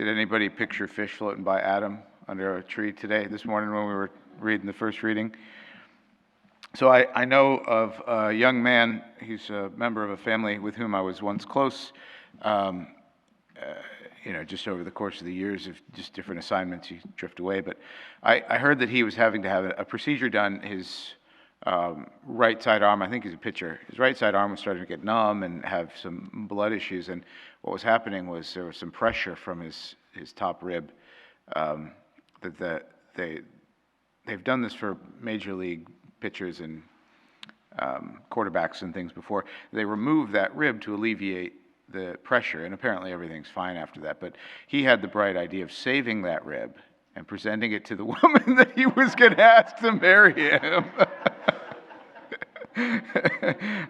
Did anybody picture fish floating by Adam under a tree this morning when we were reading the first reading? So I know of a young man, he's a member of a family with whom I was once close, just over the course of the years of just different assignments, you drift away. But I heard that he was having to have a procedure done. His right side arm, I think he's a pitcher, his right side arm was starting to get numb and have some blood issues. And what was happening was there was some pressure from his top rib. They've done this for major league pitchers and quarterbacks and things before. They remove that rib to alleviate the pressure, and apparently everything's fine after that. But he had the bright idea of saving that rib and presenting it to the woman that he was going to ask to marry him.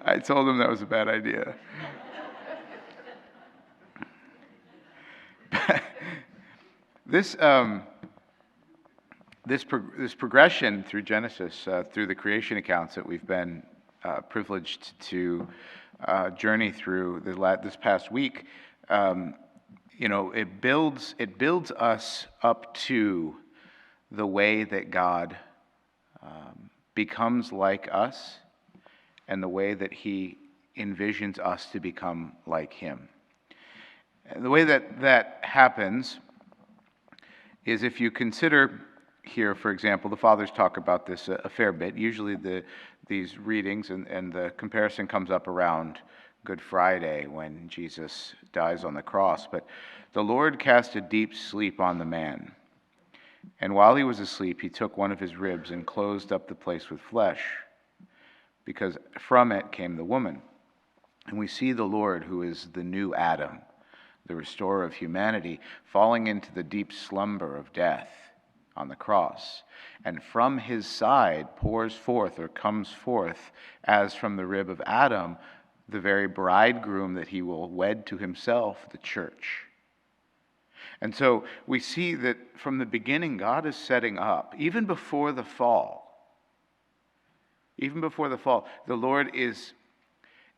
I told him that was a bad idea. This progression through Genesis, through the creation accounts that we've been privileged to journey through this past week, it builds us up to the way that God becomes like us and the way that He envisions us to become like Him. And the way that happens is if you consider here, for example, the fathers talk about this a fair bit. Usually these readings and the comparison comes up around Good Friday when Jesus dies on the cross. But the Lord cast a deep sleep on the man. And while he was asleep, He took one of his ribs and closed up the place with flesh, because from it came the woman. And we see the Lord, who is the new Adam, the restorer of humanity, falling into the deep slumber of death on the cross, and from His side comes forth, as from the rib of Adam, the very bridegroom that He will wed to Himself, the church. And so we see that from the beginning, God is setting up, even before the fall, the Lord is,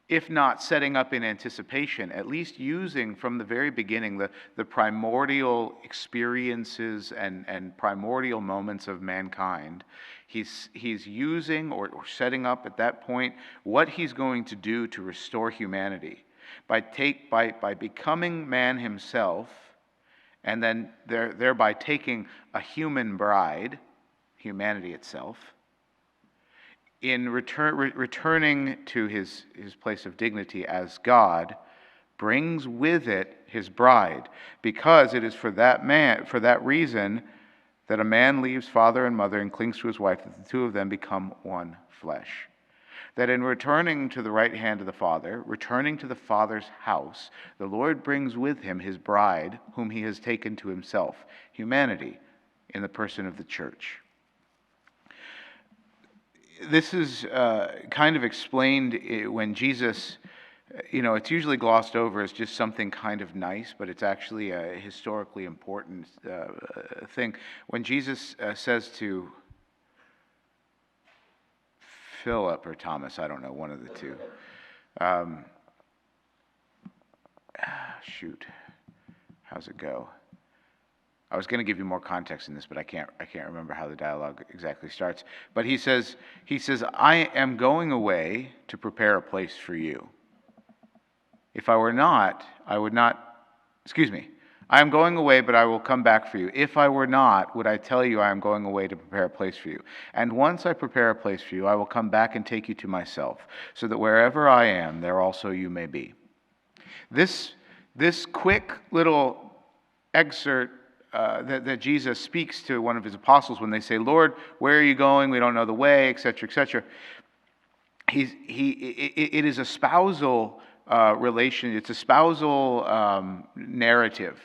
if not setting up in anticipation, at least using from the very beginning the primordial experiences and primordial moments of mankind. He's using or setting up at that point what He's going to do to restore humanity by becoming man Himself, and then thereby taking a human bride, humanity itself, in returning to his place of dignity as God, brings with it His bride, because it is for that reason that a man leaves father and mother and clings to his wife, that the two of them become one flesh. That in returning to the right hand of the Father, returning to the Father's house, the Lord brings with Him His bride, whom He has taken to Himself, humanity, in the person of the church. This is kind of explained when Jesus, it's usually glossed over as just something kind of nice, but it's actually a historically important thing. When Jesus says to Philip or Thomas, I don't know, one of the two. How's it go? I was going to give you more context in this, but I can't remember how the dialogue exactly starts. But he says, I am going away to prepare a place for you. If I were not, I would not, I am going away, but I will come back for you. If I were not, would I tell you I am going away to prepare a place for you? And once I prepare a place for you, I will come back and take you to myself, so that wherever I am, there also you may be. This quick little excerpt that Jesus speaks to one of His apostles when they say, Lord, where are you going? We don't know the way, etc., etc. It is a spousal relation. It's a spousal narrative.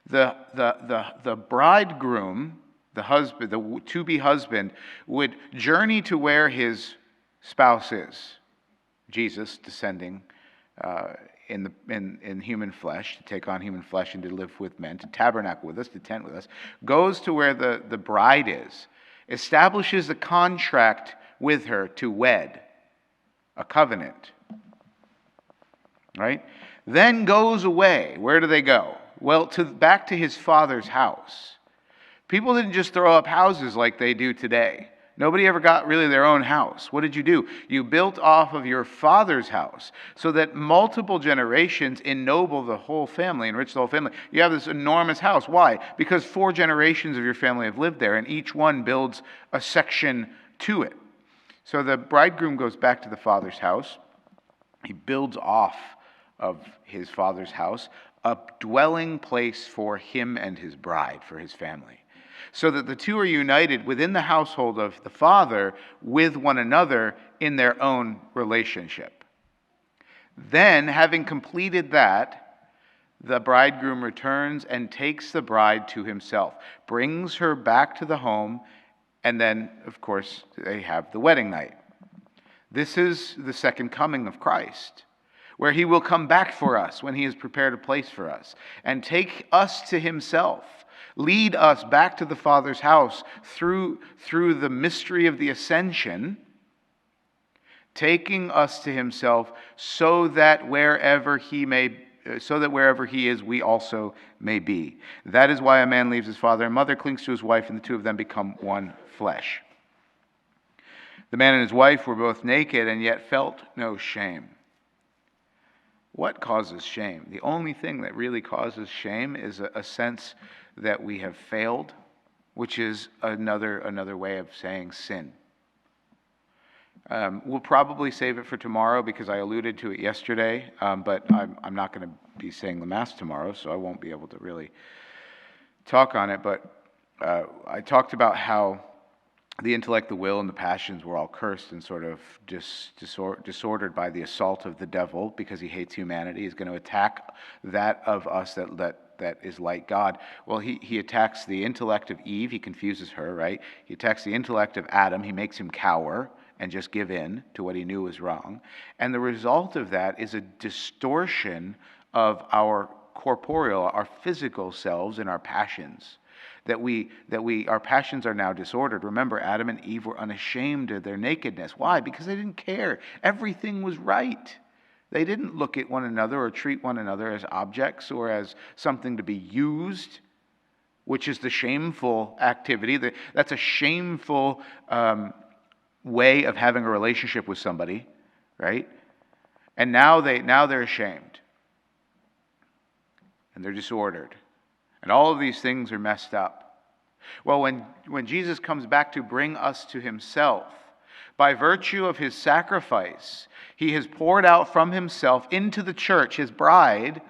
The bridegroom, the husband, the to-be husband, would journey to where his spouse is. Jesus descending in human flesh, to take on human flesh and to live with men, to tabernacle with us, to tent with us, goes to where the bride is, establishes a contract with her to wed, a covenant, right? Then goes away. Where do they go? Well, back to his Father's house. People didn't just throw up houses like they do today. Nobody ever got really their own house. What did you do? You built off of your father's house so that multiple generations ennoble the whole family, enrich the whole family. You have this enormous house. Why? Because 4 generations of your family have lived there, and each one builds a section to it. So the bridegroom goes back to the father's house. He builds off of his father's house a dwelling place for him and his bride, for his family, so that the two are united within the household of the Father with one another in their own relationship. Then, having completed that, the bridegroom returns and takes the bride to himself, brings her back to the home, and then, of course, they have the wedding night. This is the second coming of Christ, where he will come back for us when he has prepared a place for us and take us to himself, lead us back to the Father's house through the mystery of the ascension, taking us to himself so that wherever he is, we also may be. That is why a man leaves his father and mother, clings to his wife, and the two of them become one flesh. The man and his wife were both naked and yet felt no shame. What causes shame? The only thing that really causes shame is a sense that we have failed, which is another way of saying sin. We'll probably save it for tomorrow because I alluded to it yesterday, but I'm not going to be saying the Mass tomorrow, so I won't be able to really talk on it. But I talked about how the intellect, the will, and the passions were all cursed and sort of disordered by the assault of the devil because he hates humanity. He's going to attack that of us that is like God. Well, he attacks the intellect of Eve. He confuses her, right? He attacks the intellect of Adam. He makes him cower and just give in to what he knew was wrong. And the result of that is a distortion of our corporeal, our physical selves and our passions. Our passions are now disordered. Remember, Adam and Eve were unashamed of their nakedness. Why? Because they didn't care. Everything was right. They didn't look at one another or treat one another as objects or as something to be used, which is the shameful activity. That's a shameful way of having a relationship with somebody, right? And now they're ashamed. And they're disordered. And all of these things are messed up. Well, when Jesus comes back to bring us to himself, by virtue of his sacrifice, he has poured out from himself into the church, his bride,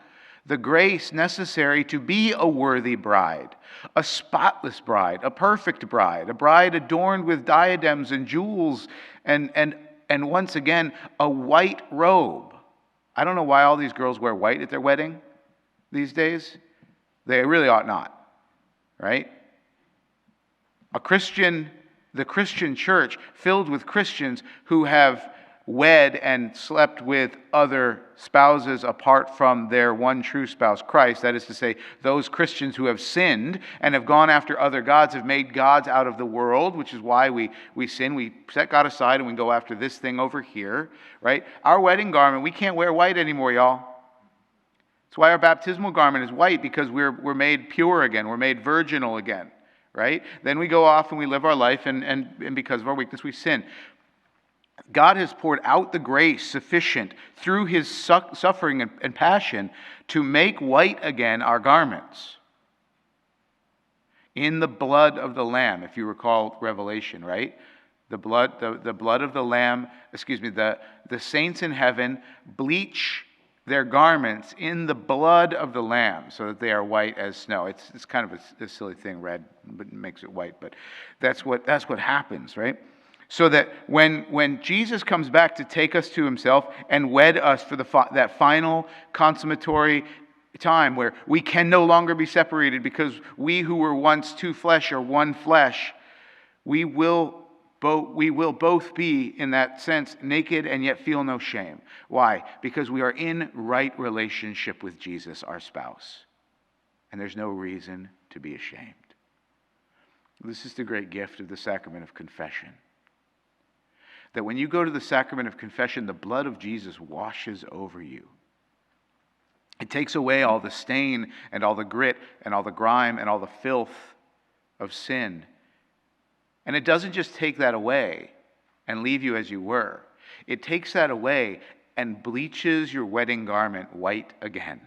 the grace necessary to be a worthy bride, a spotless bride, a perfect bride, a bride adorned with diadems and jewels, and once again, a white robe. I don't know why all these girls wear white at their wedding these days. They really ought not, right? The Christian church filled with Christians who have wed and slept with other spouses apart from their one true spouse, Christ. That is to say, those Christians who have sinned and have gone after other gods, have made gods out of the world, which is why we sin. We set God aside and we go after this thing over here, right? Our wedding garment, we can't wear white anymore, y'all. That's why our baptismal garment is white, because we're made pure again. We're made virginal again, right? Then we go off and we live our life, and because of our weakness, we sin. God has poured out the grace sufficient through his suffering and passion to make white again our garments. In the blood of the Lamb, if you recall Revelation, right? The blood of the Lamb, the saints in heaven bleach their garments in the blood of the Lamb, so that they are white as snow. It's kind of a silly thing, red, but it makes it white. But that's what happens, right? So that when Jesus comes back to take us to himself and wed us for that final consummatory time where we can no longer be separated, because we who were once two flesh are one flesh, we will both be, in that sense, naked and yet feel no shame. Why? Because we are in right relationship with Jesus, our spouse. And there's no reason to be ashamed. This is the great gift of the sacrament of confession. That when you go to the sacrament of confession, the blood of Jesus washes over you. It takes away all the stain and all the grit and all the grime and all the filth of sin. And it doesn't just take that away and leave you as you were. It takes that away and bleaches your wedding garment white again,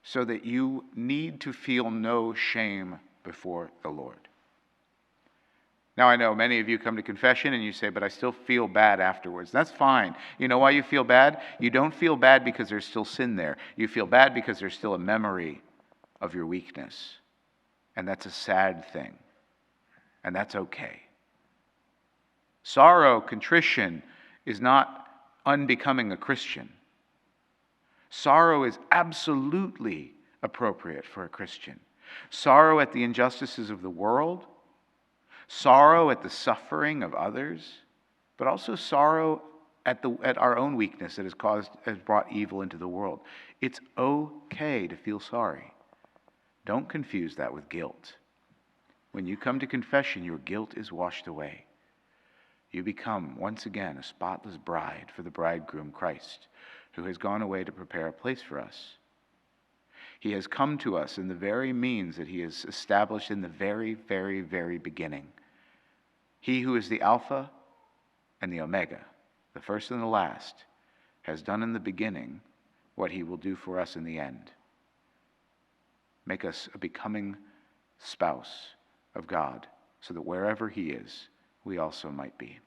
so that you need to feel no shame before the Lord. Now, I know many of you come to confession and you say, but I still feel bad afterwards. That's fine. You know why you feel bad? You don't feel bad because there's still sin there. You feel bad because there's still a memory of your weakness. And that's a sad thing. And that's okay. Sorrow, contrition, is not unbecoming a Christian. Sorrow is absolutely appropriate for a Christian. Sorrow at the injustices of the world, sorrow at the suffering of others, but also sorrow at our own weakness that has brought evil into the world. It's okay to feel sorry. Don't confuse that with guilt. When you come to confession, your guilt is washed away. You become, once again, a spotless bride for the bridegroom, Christ, who has gone away to prepare a place for us. He has come to us in the very means that he has established in the very, very, very beginning. He who is the Alpha and the Omega, the first and the last, has done in the beginning what he will do for us in the end. Make us a becoming spouse of God, so that wherever he is, we also might be.